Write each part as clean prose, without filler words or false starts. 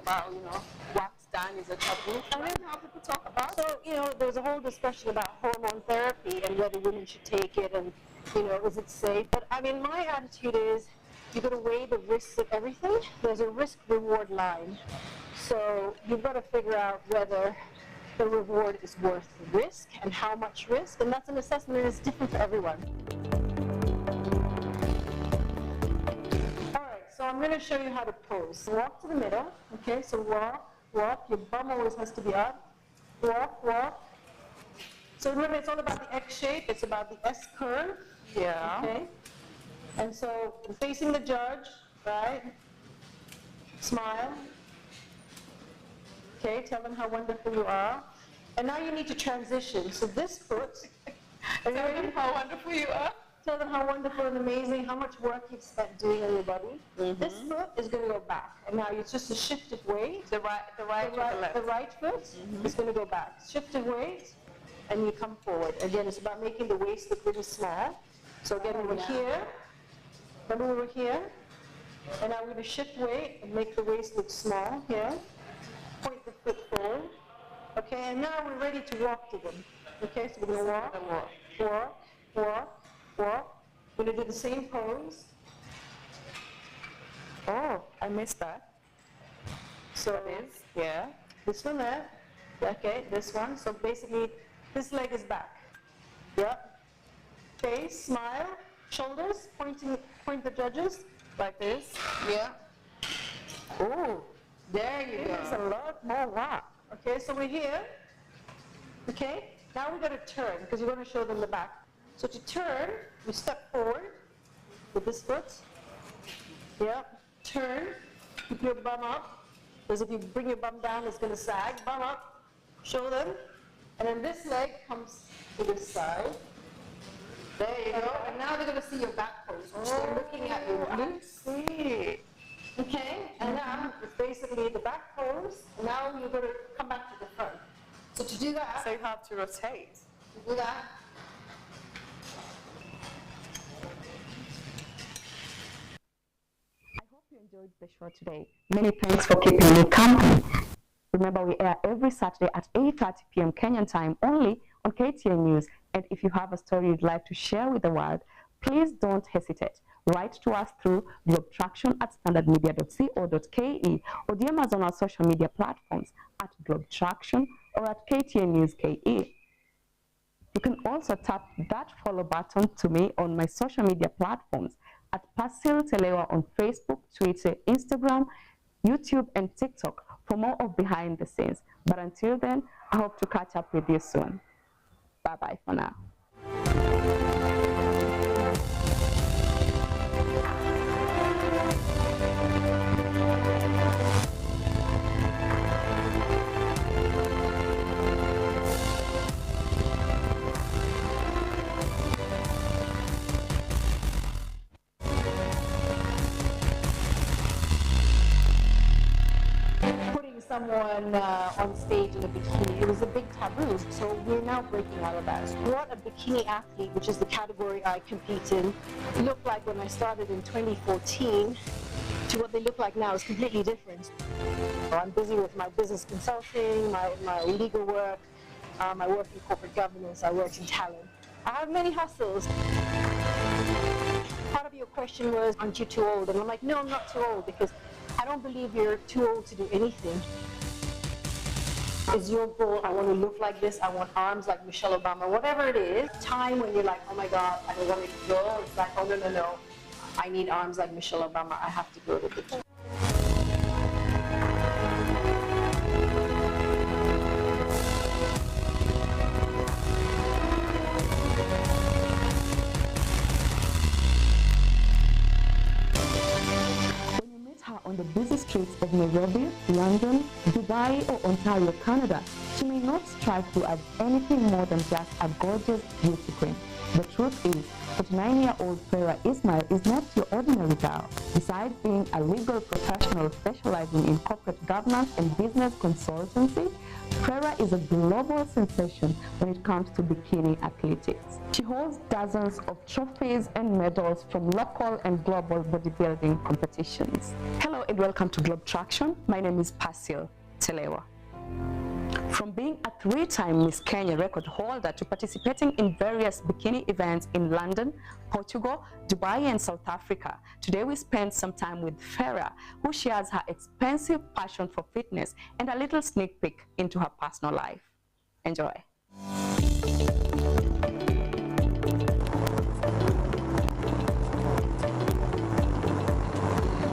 about, wax dyeing is a taboo. And then how people talk about So, there was a whole discussion about hormone therapy and whether women should take it and, is it safe? But I mean, my attitude is you've got to weigh the risks of everything. There's a risk-reward line. So you've got to figure out whether the reward is worth the risk and how much risk. And that's an assessment and it's different for everyone. All right, so I'm going to show you how to pose. Walk to the middle. Okay, so walk. Your bum always has to be up. Walk. So remember, it's all about the X shape. It's about the S curve. Yeah. Okay. And so facing the judge, right? Smile. Okay, tell them how wonderful you are. And now you need to transition. So this foot. Tell them how wonderful you are. Tell them how wonderful and amazing, how much work you've spent doing on your body. Mm-hmm. This foot is going to go back. And now it's just a shift of weight. The right or the left? The right foot is going to go back. Shift of weight, and you come forward. Again, it's about making the waist look really small. So again, we were here. Remember we were here? And now we're going to shift weight and make the waist look small here. Point the foot forward. Okay, and now we're ready to walk to them. Okay, so we're going to walk. We're going to do the same pose. Oh, I missed that. So this one there. Okay, this one. So basically, this leg is back. Yep. Face, smile, shoulders, point the judges like this. Yeah. Oh, there you go. It's a lot more work. Okay, so we're here. Okay, now we're going to turn because we're going to show them the back. So to turn, you step forward with this foot. Yep. Turn. Keep your bum up. Because if you bring your bum down, it's going to sag. Bum up. Show them. And then this leg comes to this side. There you go. And now they're going to see your back pose, which they're looking at you. I see. Okay. And now it's basically the back pose. Now you're going to come back to the front. So to do that, So you have to rotate. do that. I hope you enjoyed the show today. Many thanks for keeping me company. Remember, we air every Saturday at 8:30 p.m. Kenyan time only on KTN News. And if you have a story you'd like to share with the world, please don't hesitate. Write to us through globtraction@standardmedia.co.ke or DM us on our social media platforms at globtraction or at KTN News KE. You can also tap that follow button to me on my social media platforms at Persil Telewa on Facebook, Twitter, Instagram, YouTube, and TikTok for more of behind the scenes. But until then, I hope to catch up with you soon. Bye-bye for now. Someone on stage in a bikini, it was a big taboo, so we're now breaking out of that. What a bikini athlete, which is the category I compete in, looked like when I started in 2014 to what they look like now is completely different. I'm busy with my business consulting, my legal work, I work in corporate governance, I work in talent. I have many hustles. Part of your question was, aren't you too old? And I'm like, no, I'm not too old, because I don't believe you're too old to do anything. Is your goal, I want to look like this, I want arms like Michelle Obama, whatever it is. Time when you're like, oh my God, I don't want it to go. It's like, oh no, I need arms like Michelle Obama, I have to go to the gym. On the busy streets of Nairobi, London, Dubai, or Ontario, Canada, she may not strive to add anything more than just a gorgeous beauty queen. The truth is, 49-year-old Farah Ismail is not your ordinary girl. Besides being a legal professional specializing in corporate governance and business consultancy, Farah is a global sensation when it comes to bikini athletics. She holds dozens of trophies and medals from local and global bodybuilding competitions. Hello and welcome to Globe Traktion. My name is Persil, Telewa. From being a 3-time Miss Kenya record holder to participating in various bikini events in London, Portugal, Dubai, and South Africa, today we spend some time with Farah, who shares her expensive passion for fitness and a little sneak peek into her personal life. Enjoy.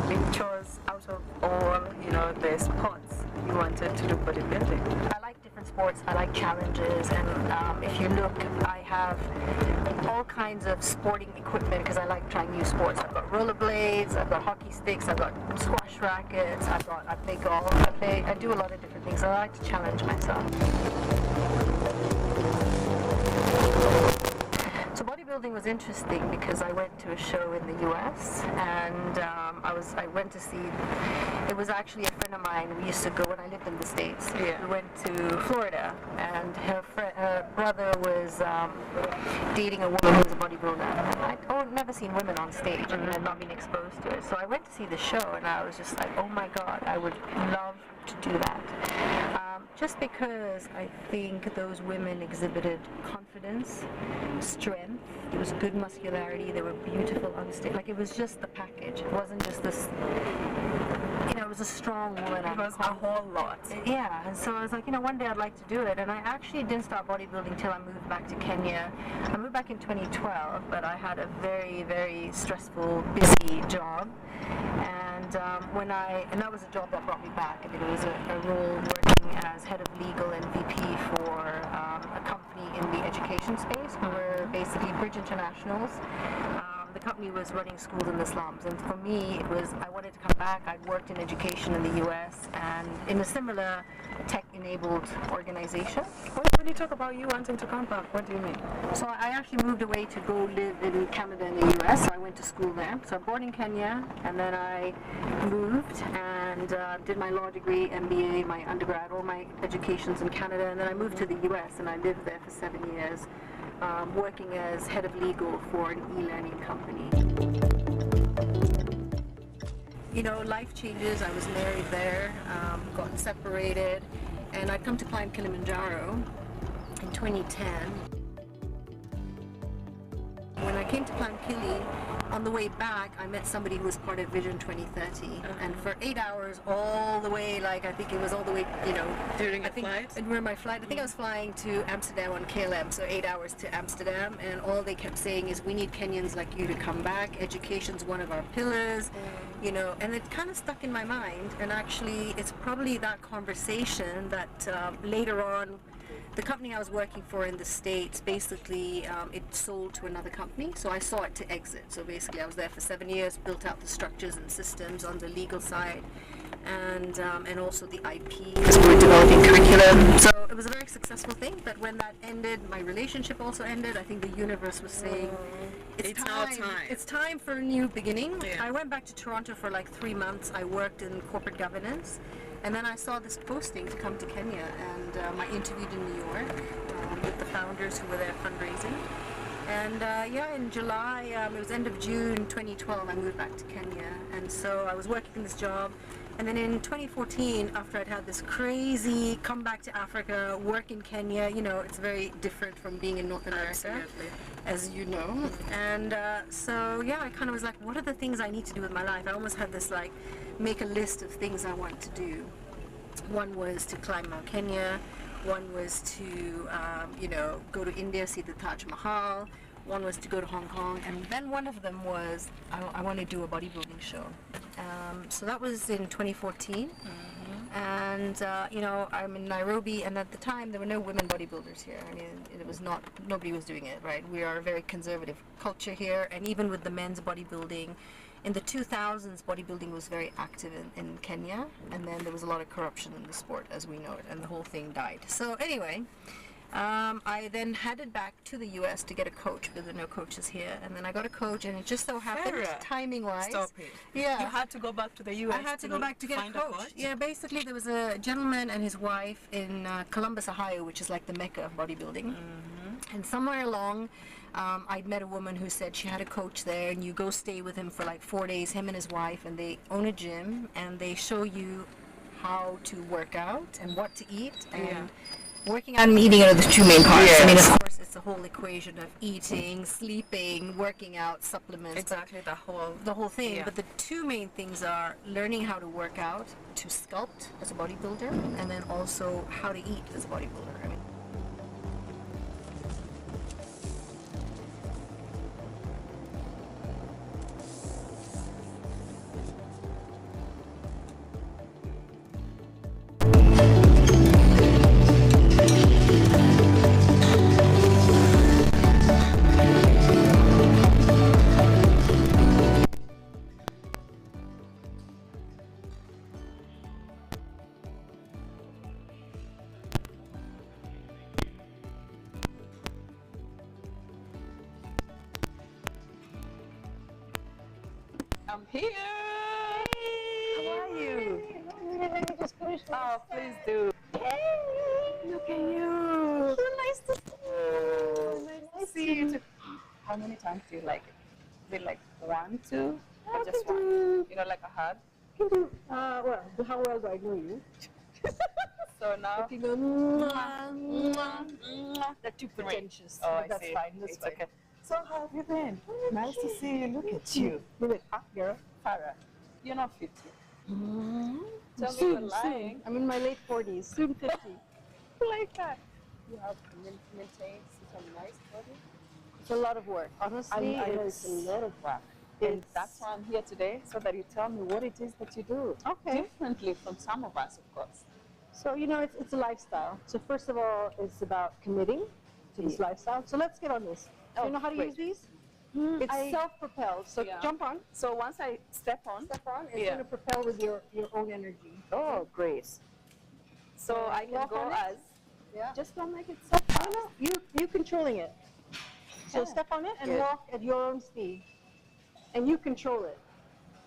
Which was out of all, the sports you wanted to do bodybuilding? I like different sports. I like challenges, and if you look, I have all kinds of sporting equipment because I like trying new sports. I've got rollerblades, I've got hockey sticks, I've got squash rackets, I play golf, I do a lot of different things. I like to challenge myself. So bodybuilding was interesting because I went to a show in the US, and I went to see, it was actually a friend of mine. We used to go when I lived in the States. Yeah. We went to Florida, and her brother was dating a woman who was a bodybuilder. I'd never seen women on stage and had not been exposed to it. So I went to see the show, and I was just like, oh my God, I would love to do that. Just because I think those women exhibited confidence, strength, there was good muscularity, they were beautiful on stage. Like, it was just the package. It wasn't just this, it was a strong woman. It was a whole lot. Yeah, and so I was like, one day I'd like to do it. And I actually didn't start bodybuilding till I moved back to Kenya. I moved back in 2012, but I had a very, very stressful, busy job. And that was a job that brought me back. I mean, it was a role working as head of legal and VP for a company in the education space. We were basically Bridge Internationals. The company was running schools in the slums, and for me, I wanted to come back. I'd worked in education in the US and in a similar tech-enabled organization. When you talk about you wanting to come back, what do you mean? So I actually moved away to go live in Canada and the US, so I went to school there. So I'm born in Kenya, and then I moved and did my law degree, MBA, my undergrad, all my educations in Canada, and then I moved to the US, and I lived there for 7 years. Working as head of legal for an e-learning company. Life changes. I was married there, got separated, and I'd come to climb Kilimanjaro in 2010. When I came to climb Kili, on the way back, I met somebody who was part of Vision 2030, and for 8 hours, all the way, I think it was all the way, During a flight? During my flight, I think I was flying to Amsterdam on KLM, so 8 hours to Amsterdam, and all they kept saying is, we need Kenyans like you to come back, education's one of our pillars, and it kind of stuck in my mind, and actually, it's probably that conversation that later on, the company I was working for in the States, basically, it sold to another company, so I saw it to exit. So basically, I was there for 7 years, built out the structures and systems on the legal side, and also the IP. So we were developing curriculum. So it was a very successful thing, but when that ended, my relationship also ended. I think the universe was saying, it's now time. It's time for a new beginning. Yeah. I went back to Toronto for 3 months. I worked in corporate governance. And then I saw this posting to come to Kenya, and I interviewed in New York with the founders who were there fundraising. And in July, it was end of June 2012, I moved back to Kenya. And so I was working in this job. And then in 2014, after I'd had this crazy come back to Africa, work in Kenya, it's very different from being in North America, Absolutely. as you know. And I kind of was like, what are the things I need to do with my life? I almost had this make a list of things I want to do. One was to climb Mount Kenya. One was to, go to India, see the Taj Mahal. One was to go to Hong Kong. And then one of them was, I want to do a bodybuilding show. So that was in 2014. And, I'm in Nairobi, and at the time there were no women bodybuilders here. I mean, it was nobody was doing it, right? We are a very conservative culture here, and even with the men's bodybuilding, in the 2000s, bodybuilding was very active in Kenya, and then there was a lot of corruption in the sport, as we know it, and the whole thing died. So anyway, I then headed back to the US to get a coach because there are no coaches here. And then I got a coach, and it just so happened, Sarah, timing-wise. Stop it. Yeah. You had to go back to the US. I had to go back to get a find coach. Yeah, basically there was a gentleman and his wife in Columbus, Ohio, which is like the mecca of bodybuilding. And somewhere along, I'd met a woman who said she had a coach there, and you go stay with him for like 4 days, him and his wife, and they own a gym, and they show you how to work out and what to eat. And working out and eating are the two main parts. I mean, of course, it's the whole equation of eating, sleeping, working out, supplements. Exactly, the whole thing. But the two main things are learning how to work out, to sculpt as a bodybuilder, and then also how to eat as a bodybuilder. I mean, I'm here. How are you? Oh, please do. Look at you. So nice to see you. Nice to see you too. How many times do you like it? Is it like 1, 2, or just one? You know, like a hug? Well, how well do I know you? So now, If you go, that's too pretentious. Oh, I That's see. fine. That's It's fine. okay. So how have you been? Nice to see you. Look at you. You look hot, girl. Farah, you're not 50. Tell me you're Soon. lying. I'm in my late 40s, soon 50. Like that. You have maintained such a nice body. It's a lot of work. Honestly, It's a lot of work. And that's why I'm here today, so that you tell me what it is that you do. Okay. Differently from some of us, of course. So, you know, it's a lifestyle. So first of all, it's about committing to this lifestyle. So let's get on this. Do you know how to use these? It's self-propelled. So jump on. So once I step on, Step on. It's going to propel with your own energy. oh, great. So I can walk go on it? as, Yeah. just don't make it so fast. No, you controlling it. So Yeah. step on it and Good. walk at your own speed. And you control it.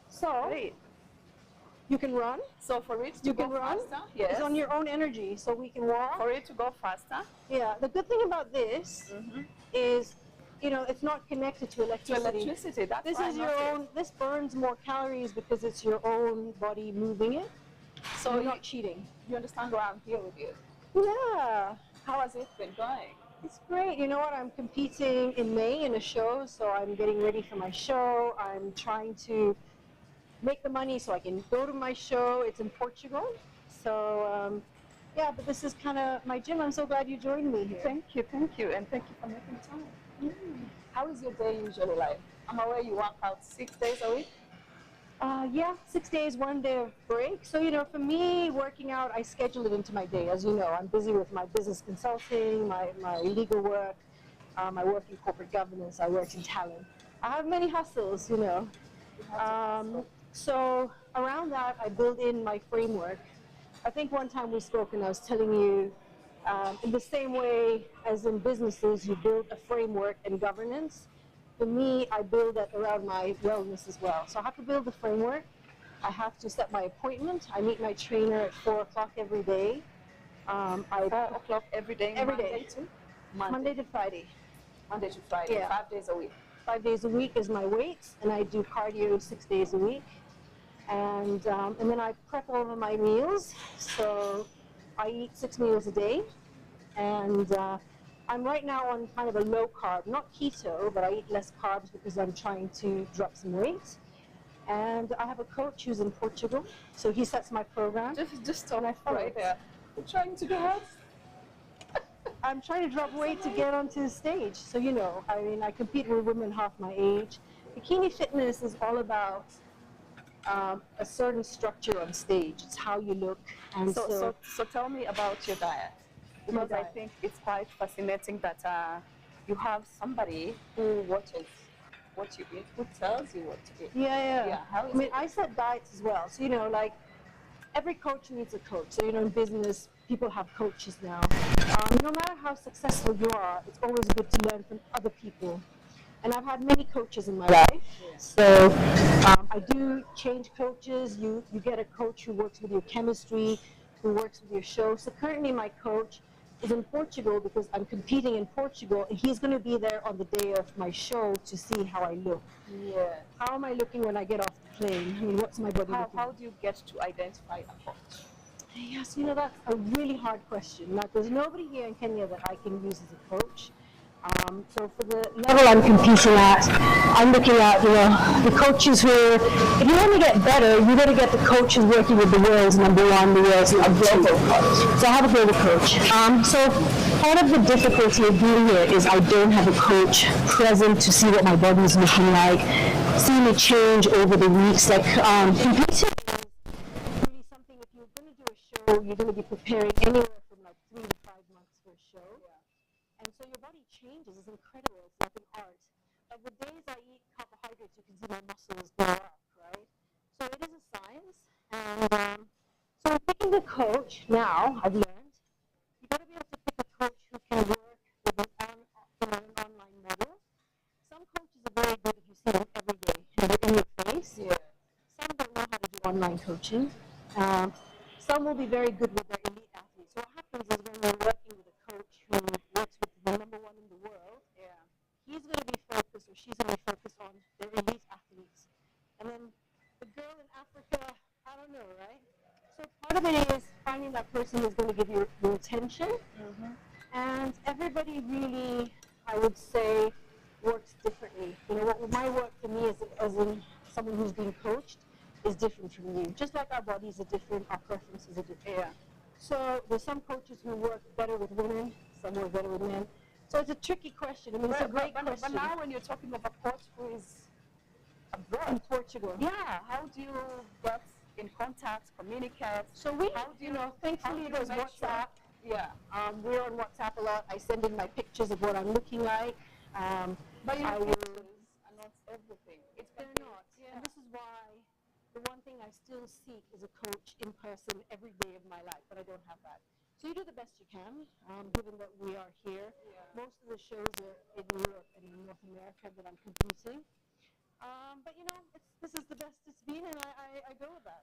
So Great. you can run. So for it to You go can run. faster, yes. It's on your own energy. So we can walk. For it to go faster, Yeah. The good thing about this is, you know, it's not connected to to electricity. electricity, that's This why is I your noticed. own. This burns more calories because it's your own body moving it. So So you're you, not cheating. you understand why I'm here with you. Yeah. How has it been going? It's great. You know what? I'm competing in May in a show, so I'm getting ready for my show. I'm trying to make the money so I can go to my show. It's in Portugal. So, yeah, but this is kind of my gym. I'm so glad you joined me here. Thank you, and thank you for making time. How is your day usually like? I'm aware you work out 6 days a week. Yeah, 6 days, 1 day of break. So, you know, for me, working out, I schedule it into my day. As you know, I'm busy with my business consulting, my legal work. I work in corporate governance. I work in talent. I have many hustles, you know. So around that, I build in my framework. I think one time we spoke and I was telling you, in the same way as in businesses, you build a framework and governance. For me, I build that around my wellness as well. So I have to build the framework. I have to set my appointment. I meet my trainer at 4 o'clock every day. 4 o'clock every day. Every Monday day. to Monday to Friday. Monday to Friday. Yeah. 5 days a week. 5 days a week is my weights, and I do cardio 6 days a week. And then I prep all of my meals. So I eat 6 meals a day. And I'm right now on kind of a low carb, not keto, but I eat less carbs because I'm trying to drop some weight. And I have a coach who's in Portugal, so he sets my program. Just stop I follow right it. there. You're trying to do what? I'm trying to drop weight to get onto the stage. So, you know, I mean, I compete with women half my age. Bikini fitness is all about a certain structure on stage. It's how you look. And So tell me about your diet. Because I diet. think it's quite fascinating that you have somebody who watches what you eat, who tells you what to eat. yeah. Yeah, how is I mean, it? I set diets as well. So, you know, like, every coach needs a coach. So, in business, people have coaches now. No matter how successful you are, it's always good to learn from other people. And I've had many coaches in my life. So I do change coaches. You get a coach who works with your chemistry, who works with your show. So currently my coach is in Portugal because I'm competing in Portugal, and he's going to be there on the day of my show to see how I look. Yeah. How am I looking when I get off the plane? I mean, what's my body looking? How do you get to identify a coach? Yes, that's a really hard question. Like, there's nobody here in Kenya that I can use as a coach. So for the level I'm competing at, I'm looking at, the coaches who, if you want to get better, you got to get the coaches working with the world's number one, the world's number two. So I have a global coach. So part of the difficulty of being here is I don't have a coach present to see what my body is looking like, see me change over the weeks. Like competing is really something. If you're going to do a show, you're going to be preparing anywhere from like 3 to 5 months for a show. And so your body changes. It's incredible. It's like an art. Like the days I eat carbohydrates, you can see my muscles go up, right? So it is a science. And so picking a coach now, I've learned, you've got to be able to pick a coach who can work with an online model. Some coaches are very good if you see them every day and they're in your face. Yeah. Some don't know how to do online coaching. Some will be very good with their elite athletes. So what happens is when we're working with a coach who works with the number one in the world, he's going to be focused, or she's going to be focused on their elite athletes. And then the girl in Africa, I don't know, right? So part of it is finding that person who's going to give you your attention. Mm-hmm. And everybody really, I would say, works differently. What my work for me as in someone who's being coached is different from you. Just like our bodies are different, our preferences are different. Yeah. So there's some coaches who work better with women, some work better with men. So it's a tricky question. I mean, it's a great question. But now when you're talking of a coach who is abroad, in Portugal. Yeah, how do you get in contact, communicate? So thankfully there's WhatsApp. Yeah, we're on WhatsApp a lot. I send in my pictures of what I'm looking like. But pictures are not everything. They're not. Yeah. And this is why the one thing I still seek is a coach in person every day of my life, but I don't have that. So you do the best you can, given that we are here. Yeah. Most of the shows are in Europe and in North America that I'm competing. But this is the best it's been, and I go with that.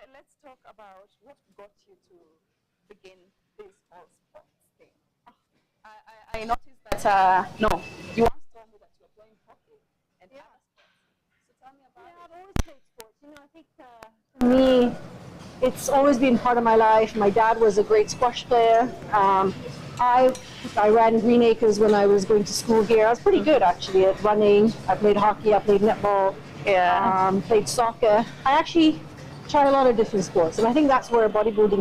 Let's talk about what got you to begin this whole sports thing. I noticed that, you once told me that you were playing hockey and other sports. So tell me about it. I've always played sports. I think for me, it's always been part of my life. My dad was a great squash player. I ran Green Acres when I was going to school here. I was pretty good actually at running. I played hockey, I played netball, played soccer. I actually tried a lot of different sports, and I think that's where bodybuilding